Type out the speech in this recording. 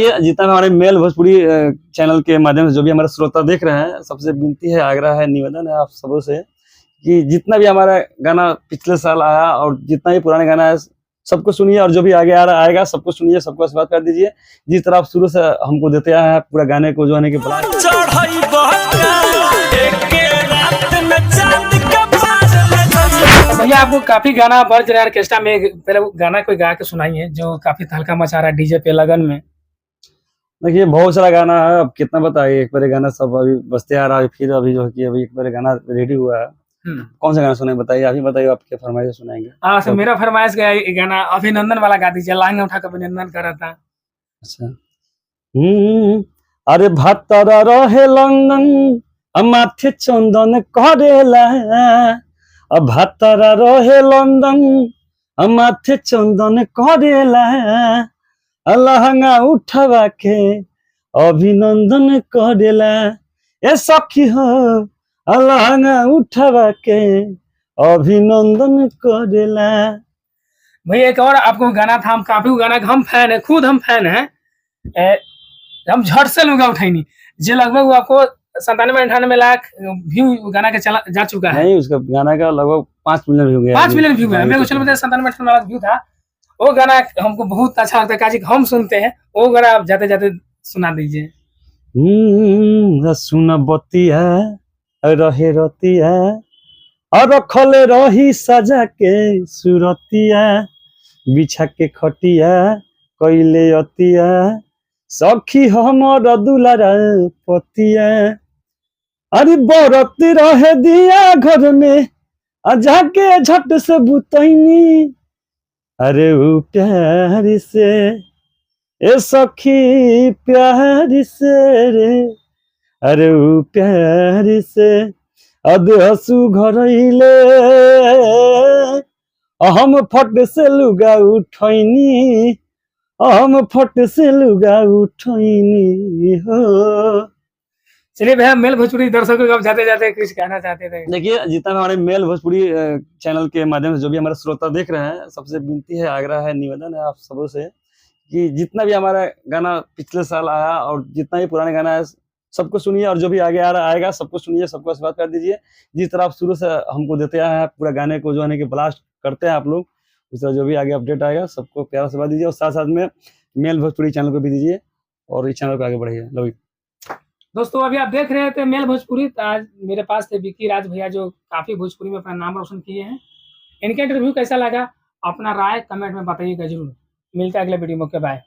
देखिए जितना भी हमारे मेल भोजपुरी चैनल के माध्यम से जो भी हमारे श्रोता देख रहे हैं, सबसे विनती है, आग्रह है, निवेदन है आप सबों से कि जितना भी हमारा गाना पिछले साल आया और जितना भी पुराने गाना है सबको सुनिए, और जो भी आगे आ रहा आएगा सबको सुनिए, सबको आशीर्वाद कर दीजिए। जिस तरह आप शुरू से हमको देते आए हैं पूरा गाने को जो है कि भैया आपको काफी गाना बज रहा है ऑर्केस्ट्रा में, पहले गाना कोई गा के सुनाइए जो काफी तहलका मचा रहा है डीजे पे लगन में। देखिए बहुत सारा गाना है, अब कितना बताइए, एक बार गाना सब अभी बजते आ रहा है, फिर अभी जो है कि अभी एक बार गाना रेडी हुआ है। कौन सा गाना सुने बताइए, अभी बताइए, आपके फरमाइश सुनाएंगे। हाँ तो मेरा फरमाइश का गाना अभिनंदन वाला गा दीजिए, लहंगा उठा कर अभिनंदन कर रहा था। अच्छा अरे भातारा रहे लंदन माथे चंदन करेला, भातारा रहे लंदन माथे चंदन करेला, लहंगा उठवा के अभिनंदन करेला। ए सखी हो लहंगा उठवा के अभिनंदन करेला। भैया एक और आपको गाना था, हम काफी गाना हम फैन है, खुद हम फैन है, हम झट से लुगा उठाई जो लगभग आपको 97-98 लाख व्यू गाना के चला जा चुका है। नहीं, उसका गाना का लगभग 5 मिलियन व्यू गया, 5 मिलियन व्यू है। मेरे को चलो 97-98 लाख व्यू था। वो गाना हमको बहुत अच्छा लगता है, काजी हम सुनते हैं वो गाना, आप जाते जाते सुना दीजिए। सुन बतिया रहे रतिया और रखले रही सजा के सुरतिया, बिछा के खटिया कैले अतिया, सखी हमर दुलारा पतिया। अरे बरत रहे दिया घर में जाके झट से बुतैनी, अरे वो प्यार से ए सखी प्यार से रे, अरे वो प्यार से अदहसु घरैले, हम फट से लुगा उठैनी, हम फट से लुगा उठैनी हो। चलिए भैया, मेल भोजपुरी दर्शकों को जाते जाते कुछ कहना चाहते थे। देखिए जितना भी हमारे मेल भोजपुरी चैनल के माध्यम से जो भी हमारे श्रोता देख रहे हैं, सबसे विनती है, आग्रह है, निवेदन है आप सबों से कि जितना भी हमारा गाना पिछले साल आया और जितना भी पुराने गाना है सबको सुनिए, और जो भी आगे आ रहा आएगा सबको सुनिए, सबको आशीर्वाद कर दीजिए। जिस तरह आप शुरू से हमको देते आए हैं पूरा गाने को जो है कि ब्लास्ट करते हैं आप लोग, उस तरह जो भी आगे अपडेट आएगा सबको प्यार आशीर्वाद दीजिए, और साथ साथ में मेल भोजपुरी चैनल को भी दीजिए और इस चैनल को आगे बढ़ाइए। लव यू दोस्तों, अभी आप देख रहे थे मेल भोजपुरी। आज मेरे पास थे विकी राज भैया जो काफी भोजपुरी में अपना नाम रोशन किए हैं। इनका इंटरव्यू कैसा लगा अपना राय कमेंट में बताइएगा जरूर। मिलता है अगले वीडियो में, बाय।